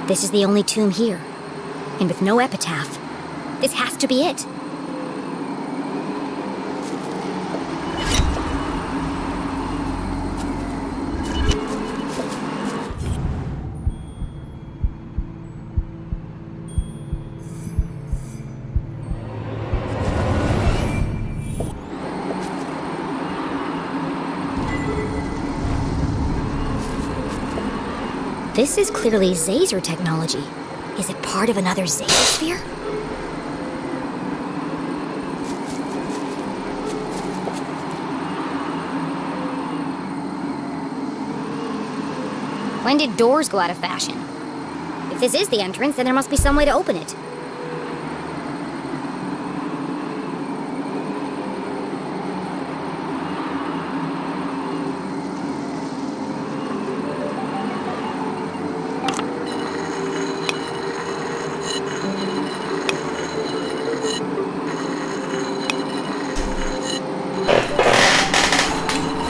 This is the only tomb here, and with no epitaph. This has to be it. This is clearly Zazer technology. Is it part of another Zazer sphere? When did doors go out of fashion? If this is the entrance, then there must be some way to open it.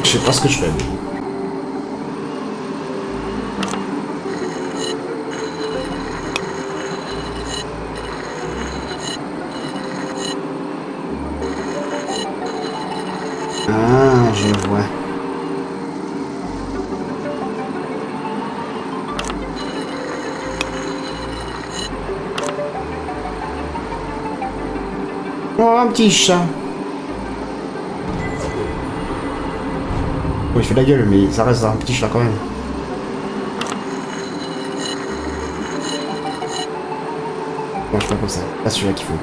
Je sais pas ce que je fais. Ah, je vois. Oh, un petit chat. Bon, il fait la gueule, mais ça reste un petit chat quand même. Non, je pas comme ça. Pas celui-là qu'il faut.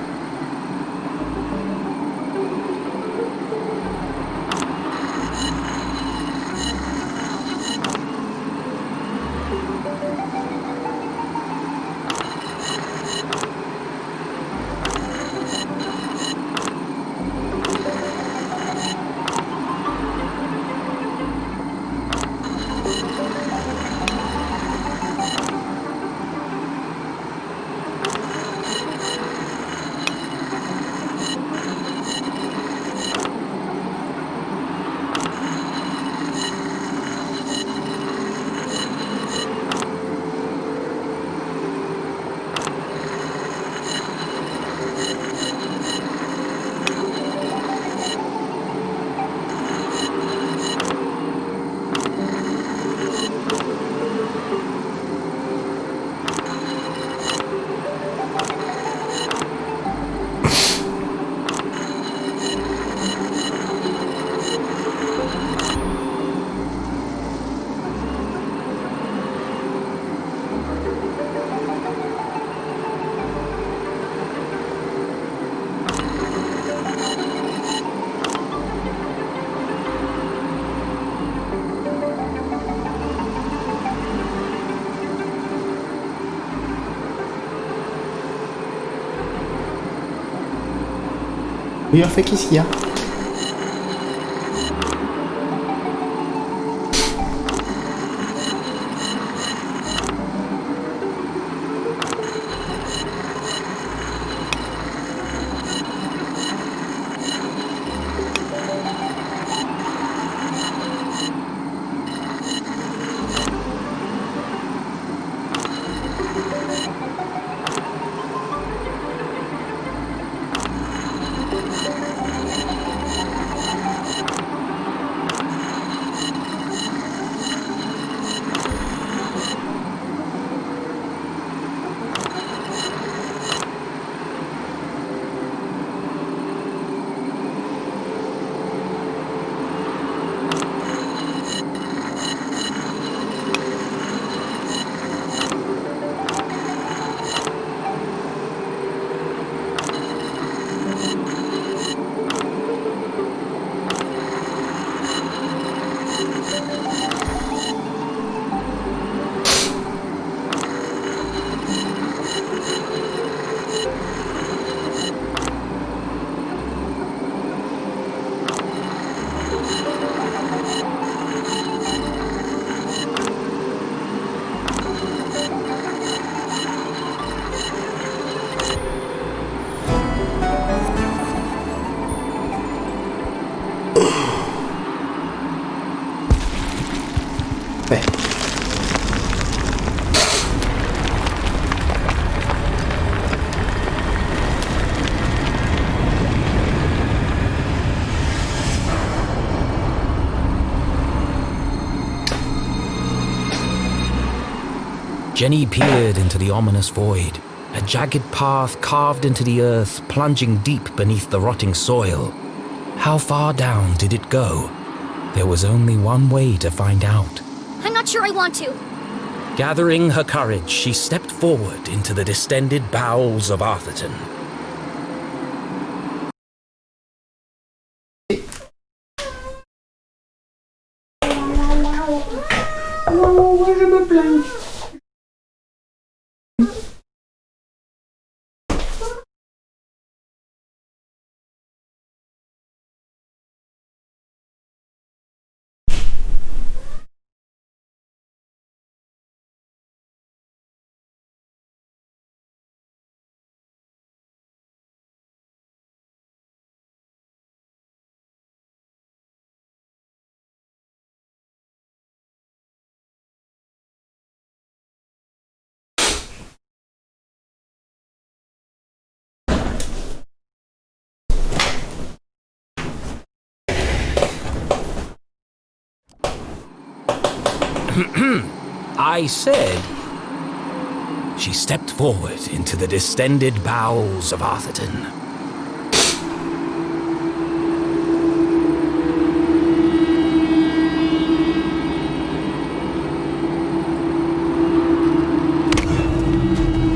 Oui, en fait, qu'est-ce qu'il y a? Jenny peered into the ominous void, a jagged path carved into the earth, plunging deep beneath the rotting soil. How far down did it go? There was only one way to find out. I'm not sure I want to. Gathering her courage, she stepped forward into the distended bowels of Arthurton. Je me plains. I said... She stepped forward into the distended bowels of Arthurton.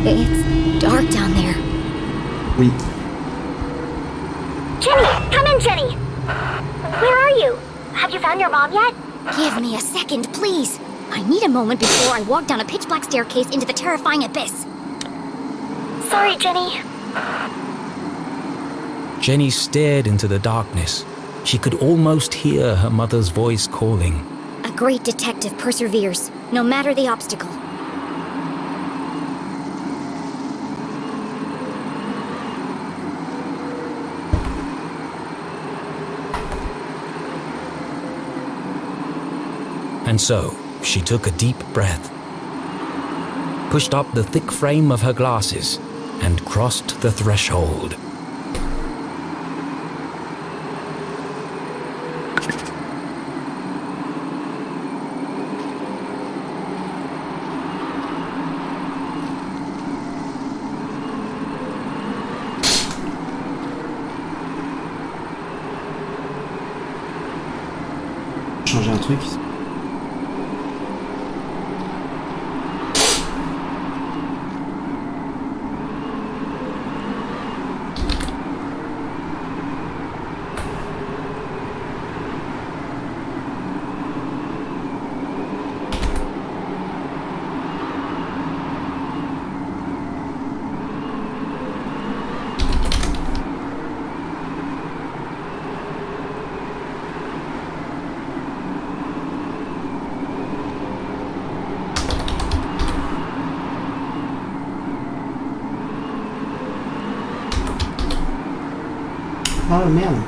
It's dark down there. Oui. Jenny! Come in, Jenny! Where are you? Have you found your mom yet? Give me a second, please. I need a moment before I walk down a pitch-black staircase into the terrifying abyss. Sorry, Jenny. Jenny stared into the darkness. She could almost hear her mother's voice calling. A great detective perseveres, no matter the obstacle. And so, she took a deep breath, pushed up the thick frame of her glasses, and crossed the threshold. Changer un truc. Ah merde.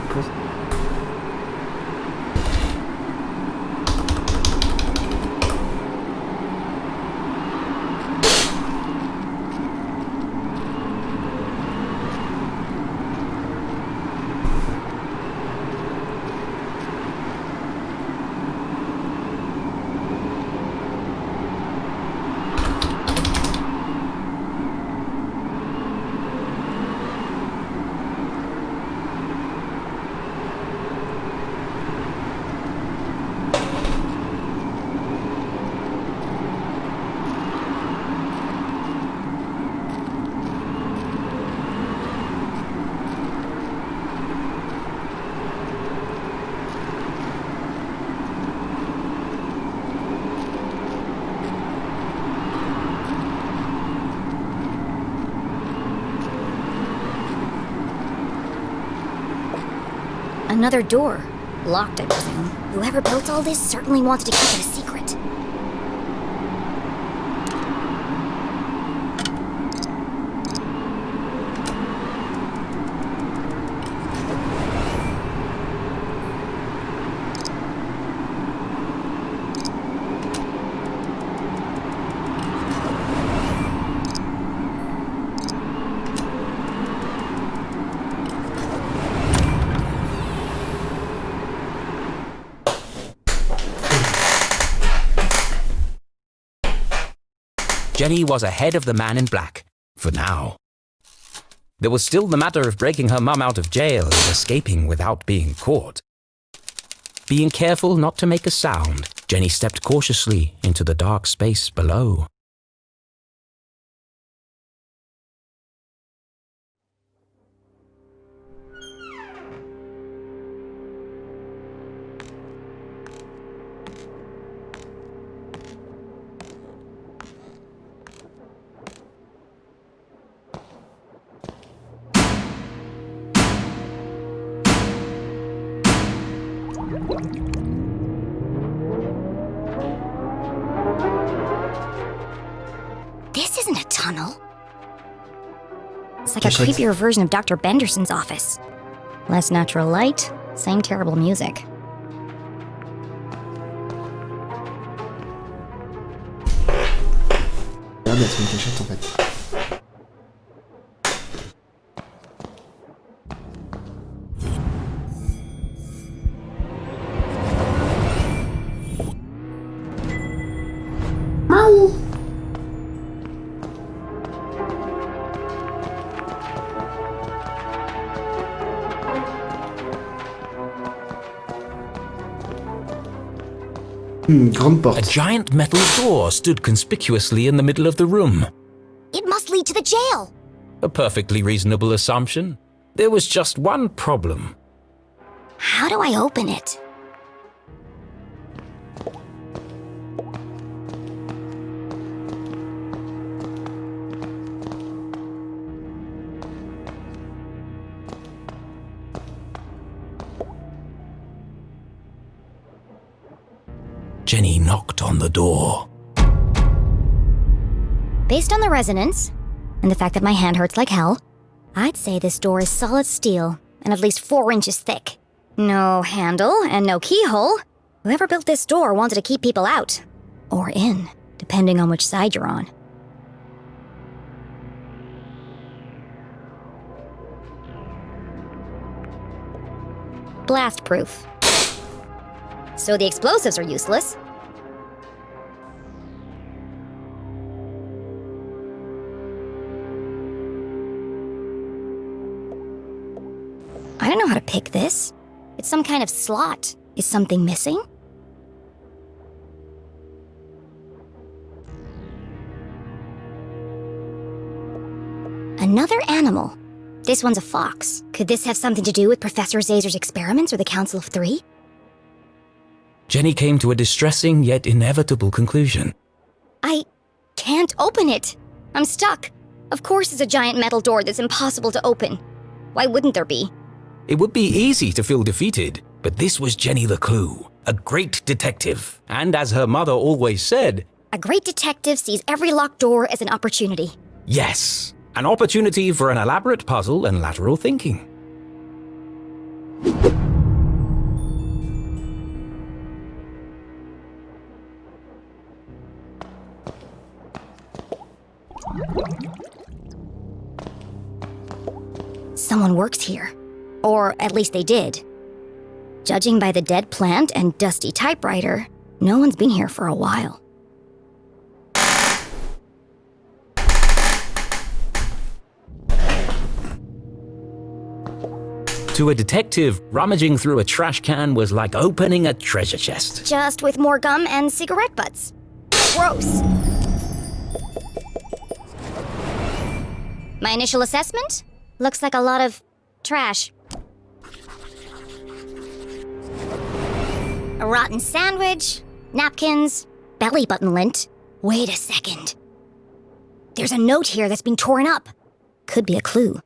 Another door. Locked, I presume. Whoever built all this certainly wanted to keep it a secret. Jenny was ahead of the man in black, for now. There was still the matter of breaking her mum out of jail and escaping without being caught. Being careful not to make a sound, Jenny stepped cautiously into the dark space below. This isn't a tunnel. It's like a Just like- creepier version of Dr. Benderson's office. Less natural light, same terrible music. Ça a l'air d'être une cachette en fait. Une grande A porte. giant metal door stood conspicuously in the middle of the room. It must lead to the jail. A perfectly reasonable assumption. There was just one problem. How do I open it? Jenny knocked on the door. Based on the resonance, and the fact that my hand hurts like hell, I'd say this door is solid steel and at least 4 inches thick. No handle and no keyhole. Whoever built this door wanted to keep people out. Or in, depending on which side you're on. Blast proof. So the explosives are useless. I don't know how to pick this. It's some kind of slot. Is something missing? Another animal. This one's a fox. Could this have something to do with Professor Zazer's experiments or the Council of Three? Jenny came to a distressing yet inevitable conclusion. I can't open it. I'm stuck. Of course it's a giant metal door that's impossible to open. Why wouldn't there be? It would be easy to feel defeated, but this was Jenny LeClue, a great detective. And as her mother always said, A great detective sees every locked door as an opportunity. yes, an opportunity for an elaborate puzzle and lateral thinking. Someone works here. Or at least they did. Judging by the dead plant and dusty typewriter, no one's been here for a while. To a detective, rummaging through a trash can was like opening a treasure chest. Just with more gum and cigarette butts. Gross. My initial assessment? Looks like a lot of trash. A rotten sandwich, napkins, belly button lint. Wait a second. There's a note here that's been torn up. Could be a clue.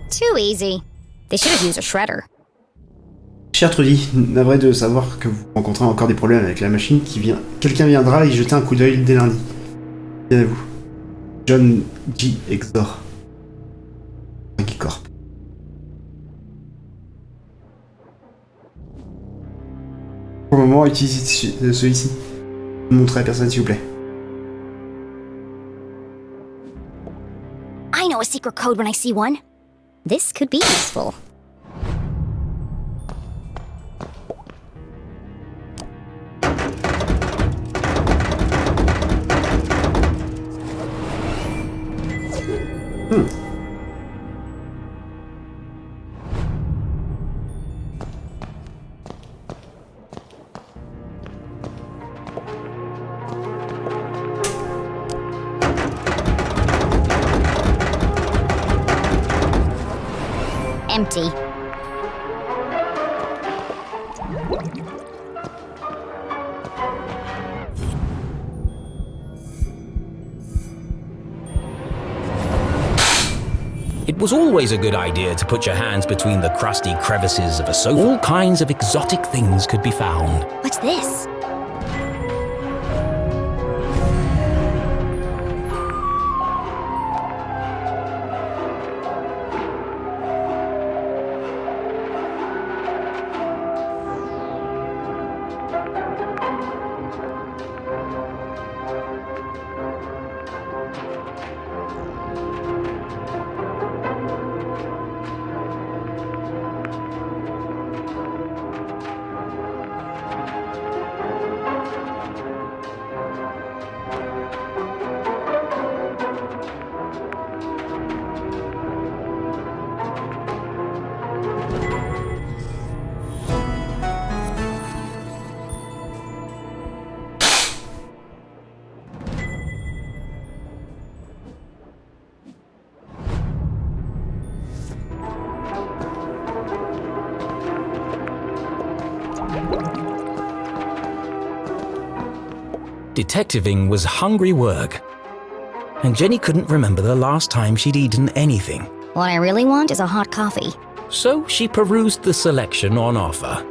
Too easy. They should have used a shredder. Cher Trudy, navré de savoir que vous rencontrez encore des problèmes avec la machine qui vient. Quelqu'un viendra y jeter un coup d'œil dès lundi. Bien à vous. John G. Exor. Corp. Pour le moment, utilisez celui-ci. Montrez à personne, s'il vous plaît. I know a secret code when I see one. This could be useful. Empty. It was always a good idea to put your hands between the crusty crevices of a sofa. All kinds of exotic things could be found. What's this? Detectiving was hungry work, and Jenny couldn't remember the last time she'd eaten anything. What I really want is a hot coffee. So she perused the selection on offer.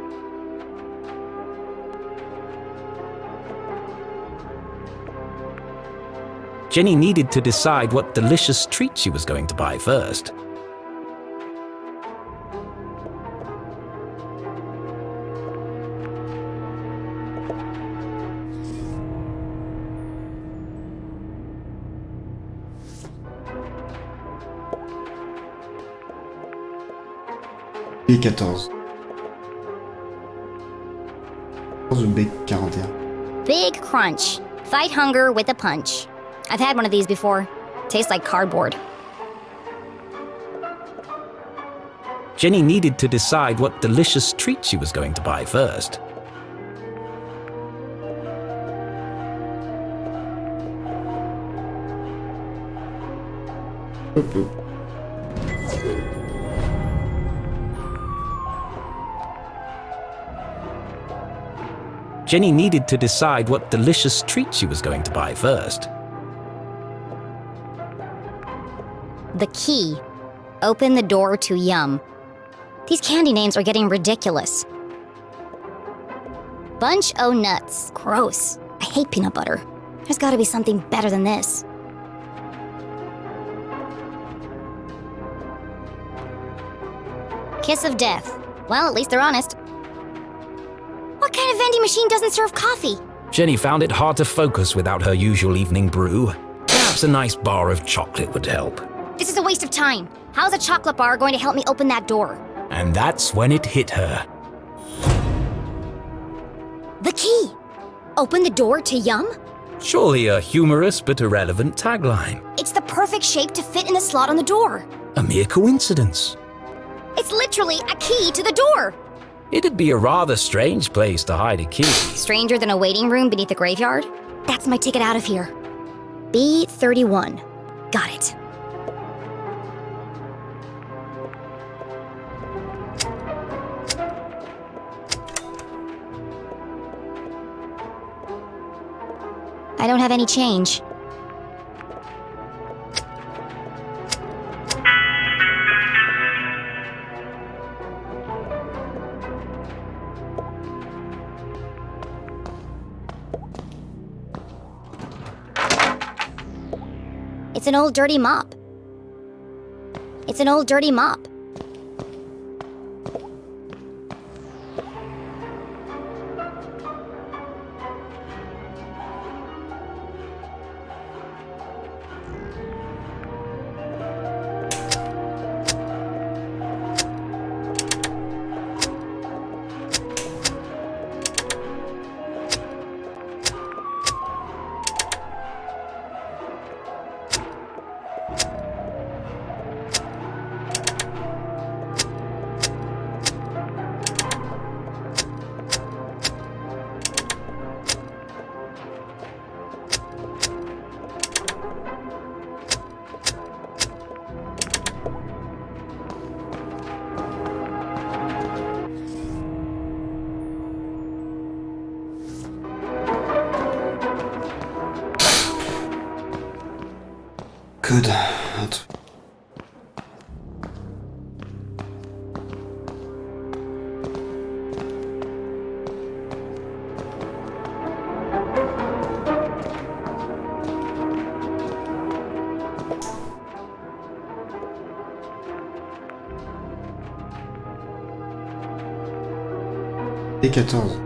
Jenny needed to decide what delicious treat she was going to buy first. B14. Ou B41. Big crunch. Fight hunger with a punch. I've had one of these before. Tastes like cardboard. Jenny needed to decide what delicious treat she was going to buy first. Jenny needed to decide what delicious treat she was going to buy first. The key. Open the door to Yum. These candy names are getting ridiculous. Bunch o' Nuts. Gross. I hate peanut butter. There's gotta be something better than this. Kiss of Death. Well, at least they're honest. What kind of vending machine doesn't serve coffee? Jenny found it hard to focus without her usual evening brew. Perhaps a nice bar of chocolate would help. This is a waste of time. How's a chocolate bar going to help me open that door? And that's when it hit her. The key. Open the door to Yum? Surely a humorous but irrelevant tagline. It's the perfect shape to fit in the slot on the door. A mere coincidence. It's literally a key to the door. It'd be a rather strange place to hide a key. Stranger than a waiting room beneath a graveyard? That's my ticket out of here. B31. Got it. I don't have any change. It's It's an old dirty mop. It's an old dirty mop. Code. Un truc. Et 14.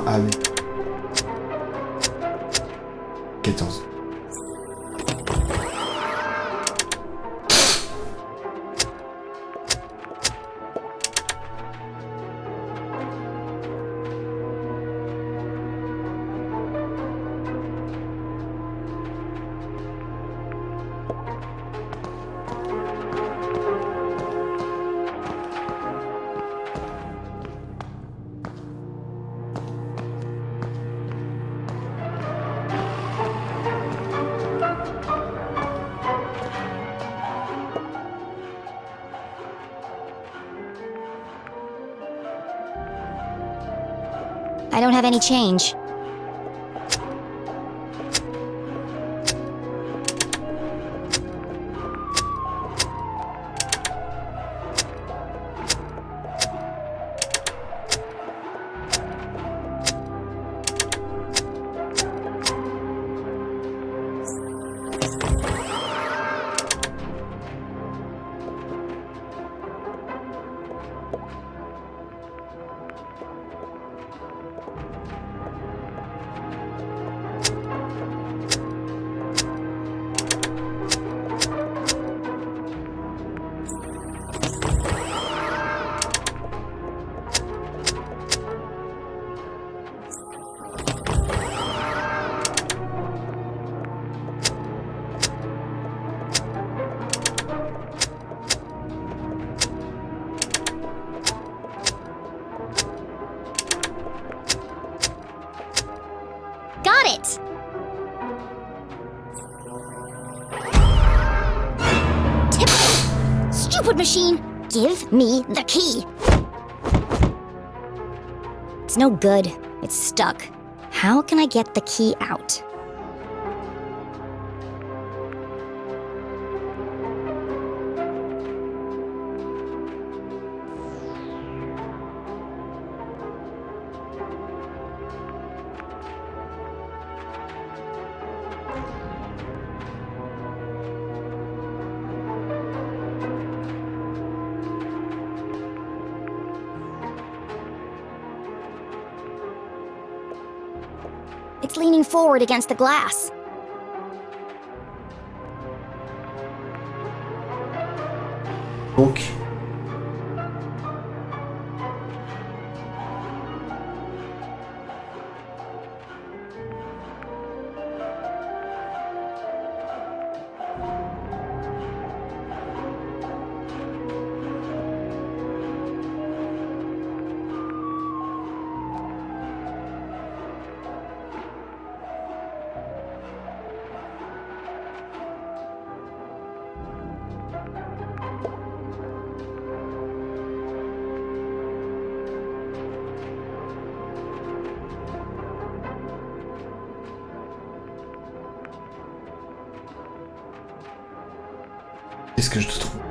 Ah oui. 14. I don't have any change. Got it! Typical! Stupid machine! Give me the key! It's no good. It's stuck. How can I get the key out? It's leaning forward against the glass. Donc. Qu'est-ce que je te trouve?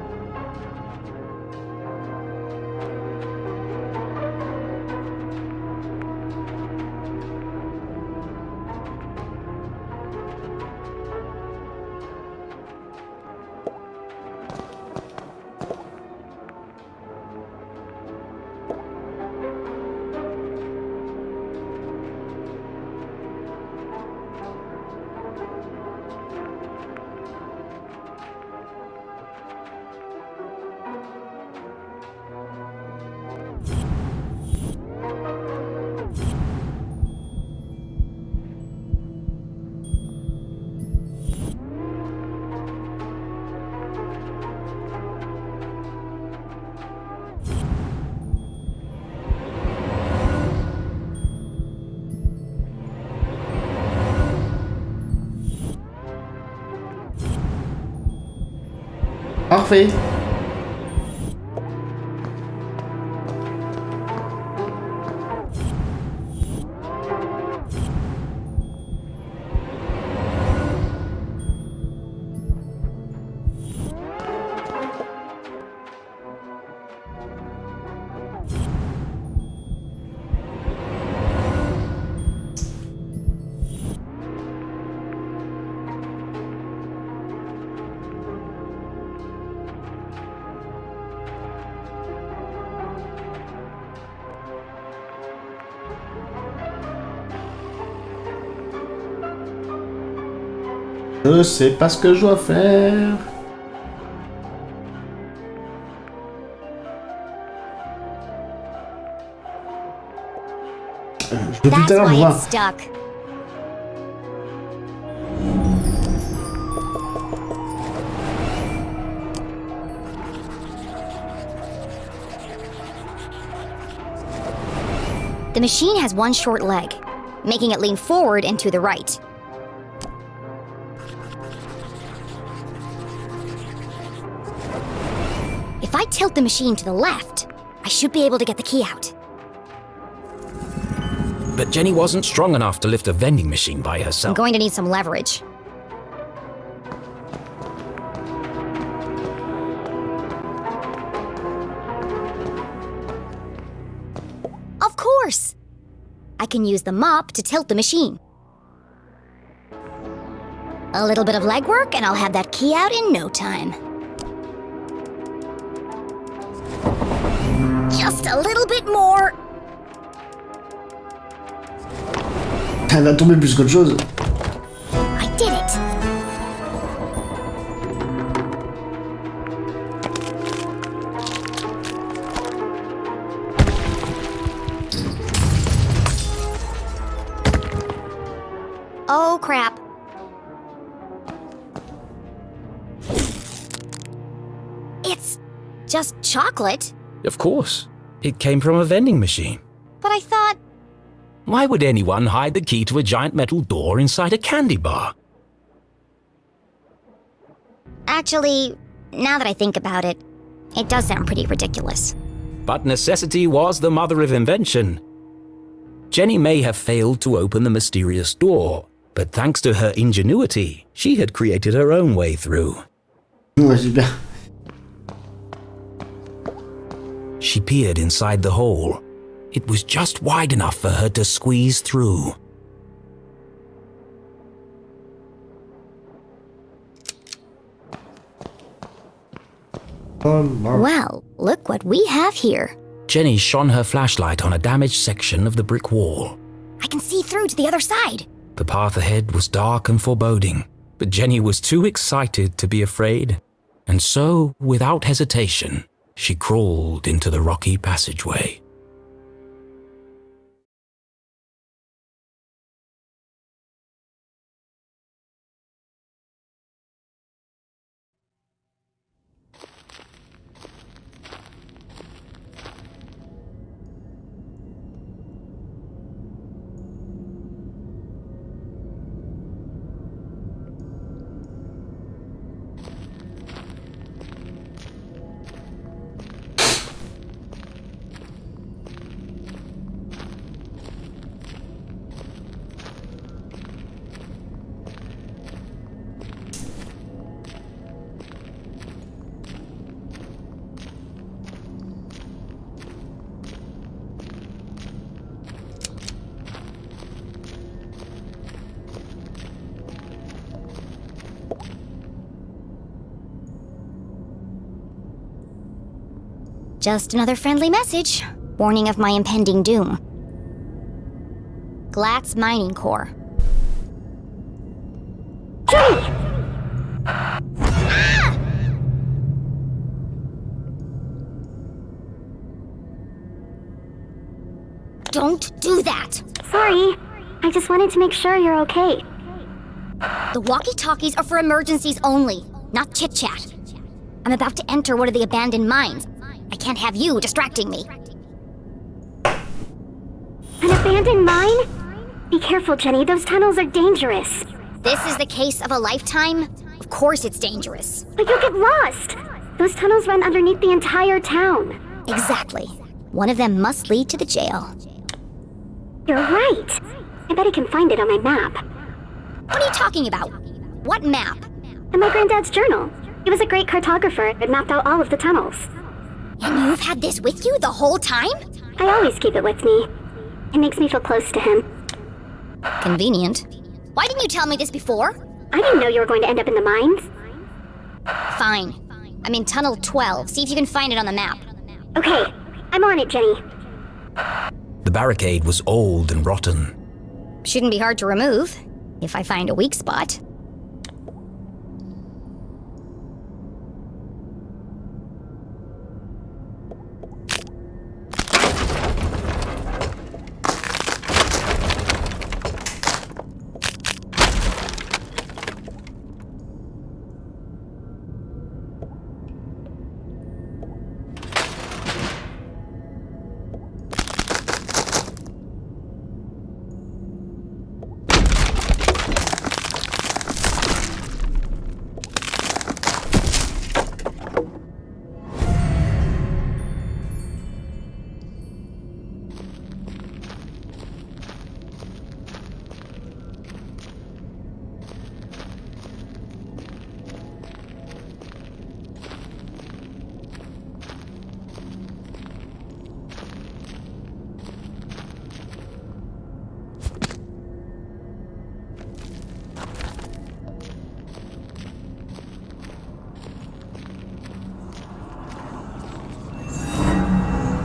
Parfait. Je sais pas ce que je dois faire. Depuis tout à That's l'heure, why voir. it's stuck. The machine has one short leg, making it lean forward and to the right. If I tilt the machine to the left, I should be able to get the key out. But Jenny wasn't strong enough to lift a vending machine by I'm herself. going to need some leverage. Of course! I can use the mop to tilt the machine. A little bit of legwork and I'll have that key out in no time. Just a little bit more. Elle va tomber plus qu'autre chose. I did it! Oh crap. It's just chocolate, Of course. It came from a vending machine. but I thought, Why would anyone hide the key to a giant metal door inside a candy bar? actually, now that I think about it, it does sound pretty ridiculous. But necessity was the mother of invention. Jenny may have failed to open the mysterious door, but thanks to her ingenuity, she had created her own way through. Ouais, super. She peered inside the hole. It was just wide enough for her to squeeze through. Well, look what we have here. Jenny shone her flashlight on a damaged section of the brick wall. I can see through to the other side. The path ahead was dark and foreboding, but Jenny was too excited to be afraid. And so, without hesitation, she crawled into the rocky passageway. Just another friendly message, warning of my impending doom. Glatz Mining Core. Jenny! Don't do that! Sorry. I just wanted to make sure you're okay. The walkie-talkies are for emergencies only, not chit-chat. I'm about to enter one of the abandoned mines. I can't have you distracting me. An abandoned mine? Be careful, Jenny. Those tunnels are dangerous. This is the case of a lifetime? Of course it's dangerous. But you'll get lost. Those tunnels run underneath the entire town. Exactly. One of them must lead to the jail. You're right. I bet I can find it on my map. What are you talking about? What map? In my granddad's journal. He was a great cartographer and mapped out all of the tunnels. And you've had this with you the whole time? I always keep it with me. It makes me feel close to him. Convenient. Why didn't you tell me this before? I didn't know you were going to end up in the mines. Fine. I'm in Tunnel 12. See if you can find it on the map. Okay, I'm on it, Jenny. The barricade was old and rotten. Shouldn't be hard to remove, if I find a weak spot.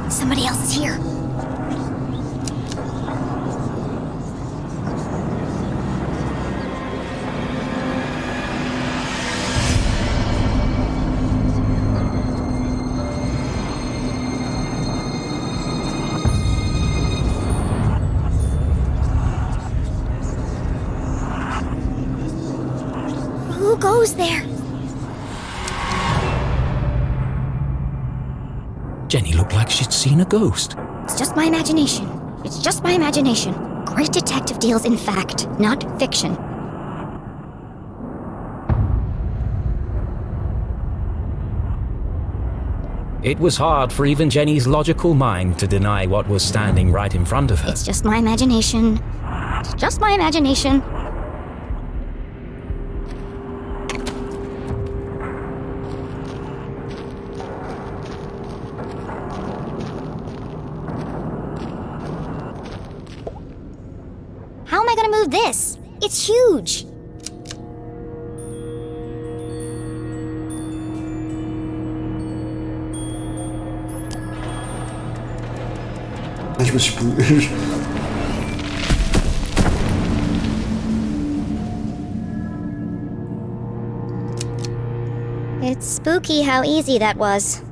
Somebody else is here. Who goes there? Jenny looked like she'd seen a ghost. It's just my imagination. It's just my imagination. Great detective deals in fact, not fiction. It was hard for even Jenny's logical mind to deny what was standing right in front of her. It's just my imagination. It's just my imagination. How am I gonna move this? It's huge! Ah, je me suis pou... It's spooky how easy that was.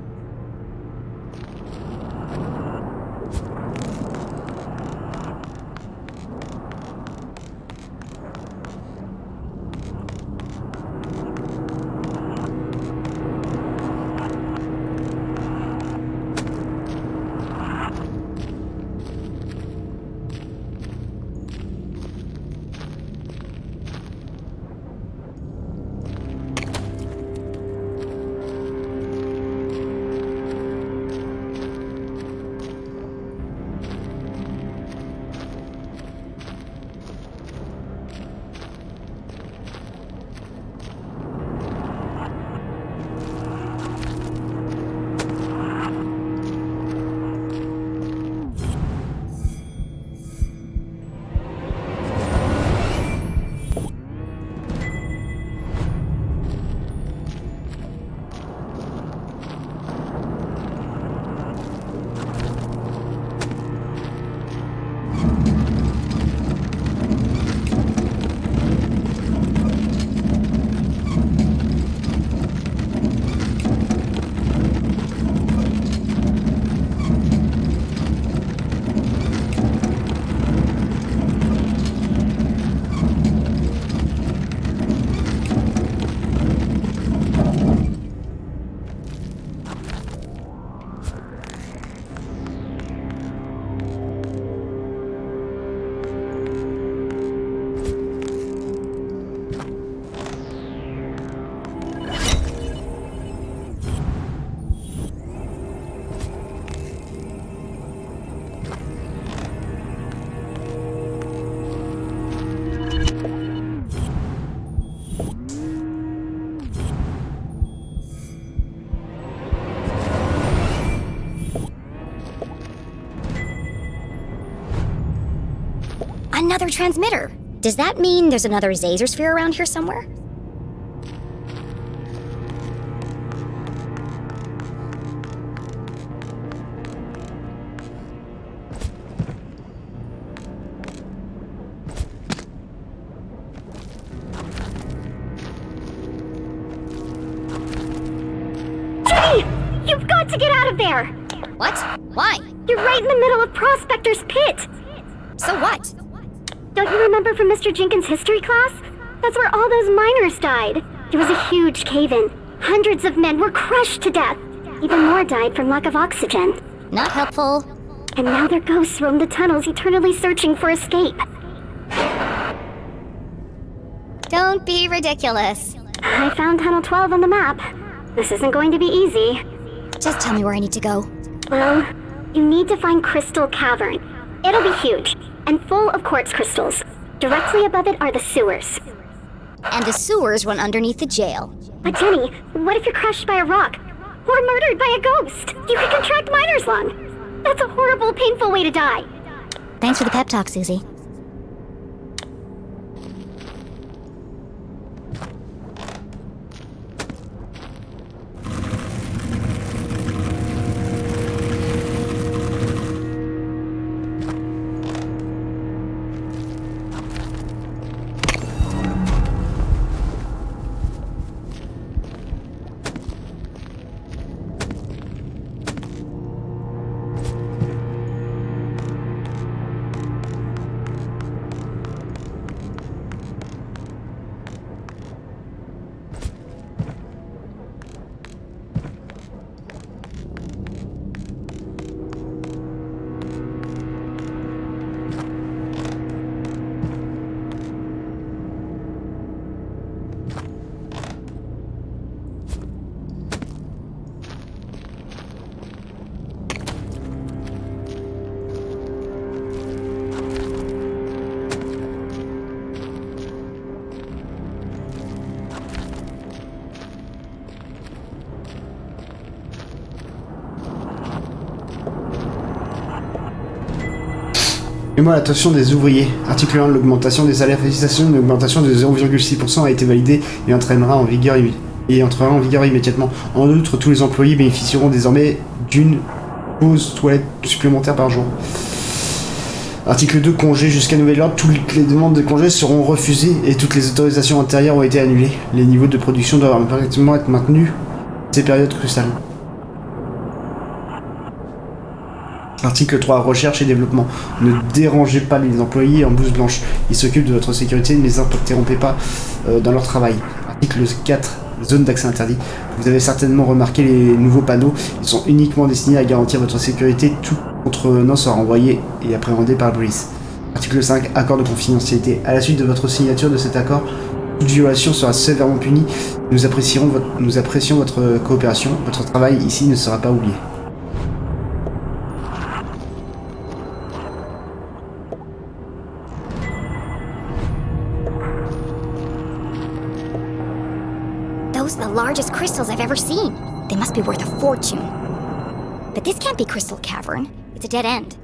Another transmitter! Does that mean there's another Zazer sphere around here somewhere? Jenny! You've got to get out of there! What? Why? You're right in the middle of Prospector's Pit! So what? Don't you remember from Mr. Jenkins' history class? That's where all those miners died. There was a huge cave-in. Hundreds of men were crushed to death. Even more died from lack of oxygen. Not helpful. And now their ghosts roam the tunnels, eternally searching for escape. Don't be ridiculous. I found Tunnel 12 on the map. This isn't going to be easy. Just tell me where I need to go. Well, you need to find Crystal Cavern. It'll be huge, and full of quartz crystals. Directly above it are the sewers. And the sewers run underneath the jail. But Jenny, what if you're crushed by a rock? Or murdered by a ghost? You could contract miner's lung. That's a horrible, painful way to die. Thanks for the pep talk, Susie. Et moi, l'attention des ouvriers. Article 1, l'augmentation des salaires. Félicitations, une augmentation de 0,6% a été validée et entrera en vigueur immédiatement. En outre, tous les employés bénéficieront désormais d'une pause toilette supplémentaire par jour. Article 2, congé jusqu'à nouvel ordre. Toutes les demandes de congé seront refusées et toutes les autorisations antérieures ont été annulées. Les niveaux de production doivent impérativement être maintenus ces périodes cruciales. Article 3, recherche et développement. Ne dérangez pas les employés en blouse blanche. Ils s'occupent de votre sécurité, ne les interrompez pas dans leur travail. Article 4, zone d'accès interdit. Vous avez certainement remarqué les nouveaux panneaux. Ils sont uniquement destinés à garantir votre sécurité. Tout contrevenant sera envoyé et appréhendé par la police. Article 5, accord de confidentialité. À la suite de votre signature de cet accord, toute violation sera sévèrement punie. Nous apprécions votre coopération. Votre travail ici ne sera pas oublié. Those are the largest crystals I've ever seen. They must be worth a fortune. But this can't be Crystal Cavern. It's a dead end.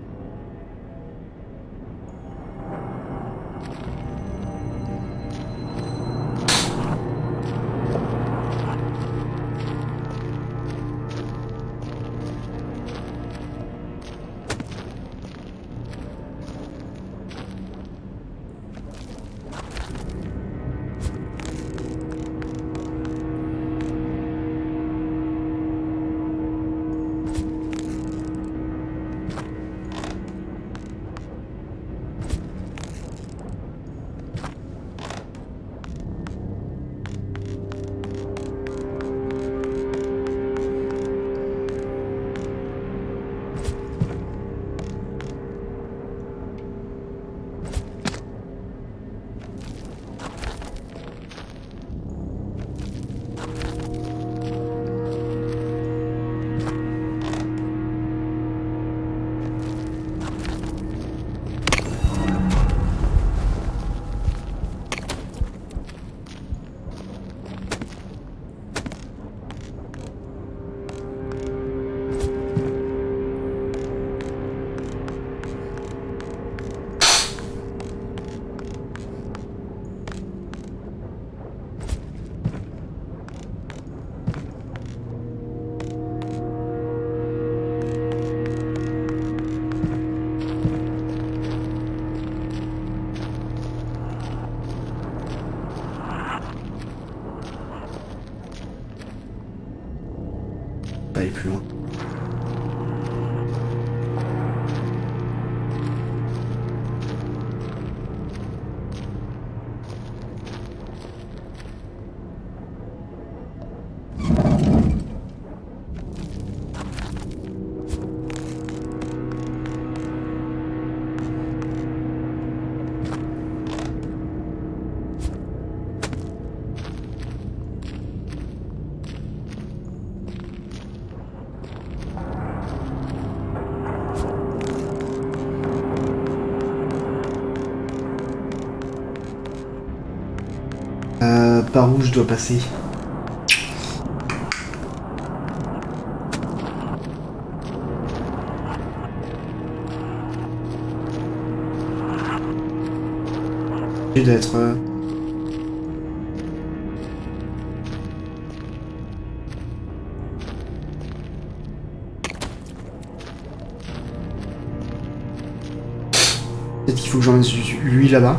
par où je dois passer? D'être peut-être qu'il faut que j'emmène lui là-bas.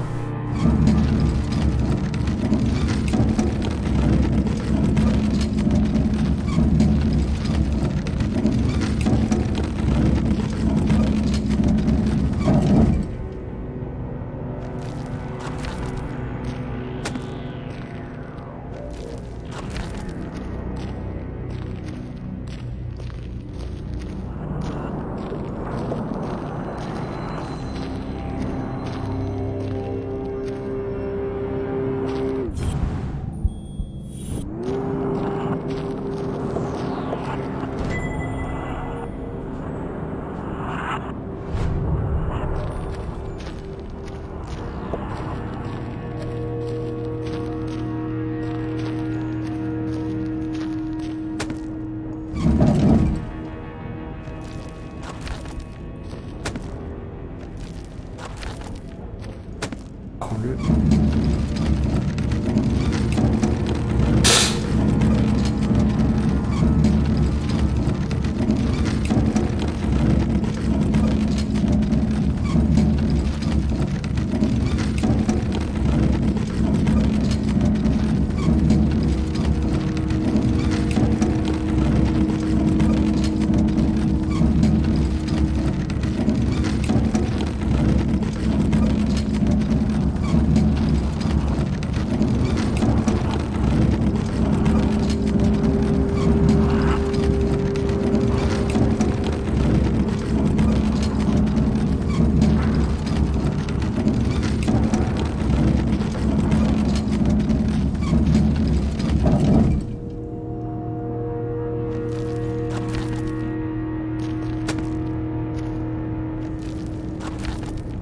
Prends-le.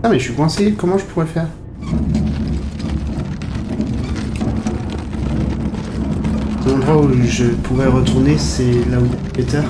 Ah mais je suis coincé, comment je pourrais faire? L'endroit où je pourrais retourner, c'est là où il y a Peter.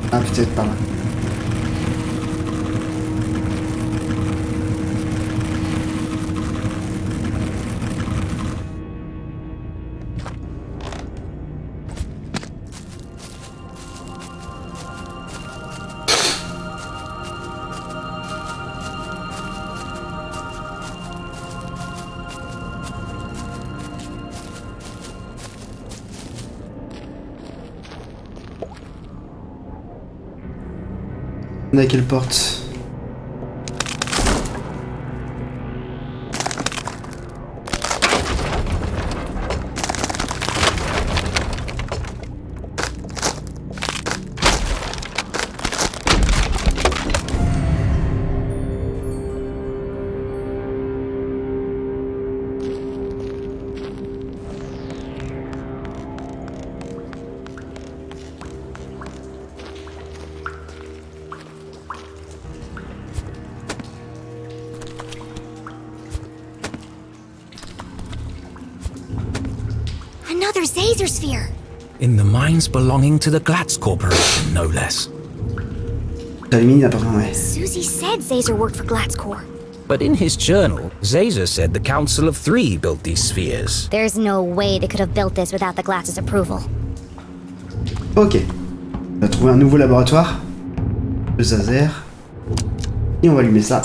Ah, peut-être par là. On a quelle porte? another Zazer sphere. In the mines belonging to the Glatz Corporation, no less. Dans les mines, apparemment, ouais. Susie said Zazer worked for Glatz Corp. But in his journal, Zazer said the Council of Three built these spheres. There's no way they could have built this without the Glatz's approval. Ok. On a trouvé un nouveau laboratoire. Le Zazer. Et on va allumer ça.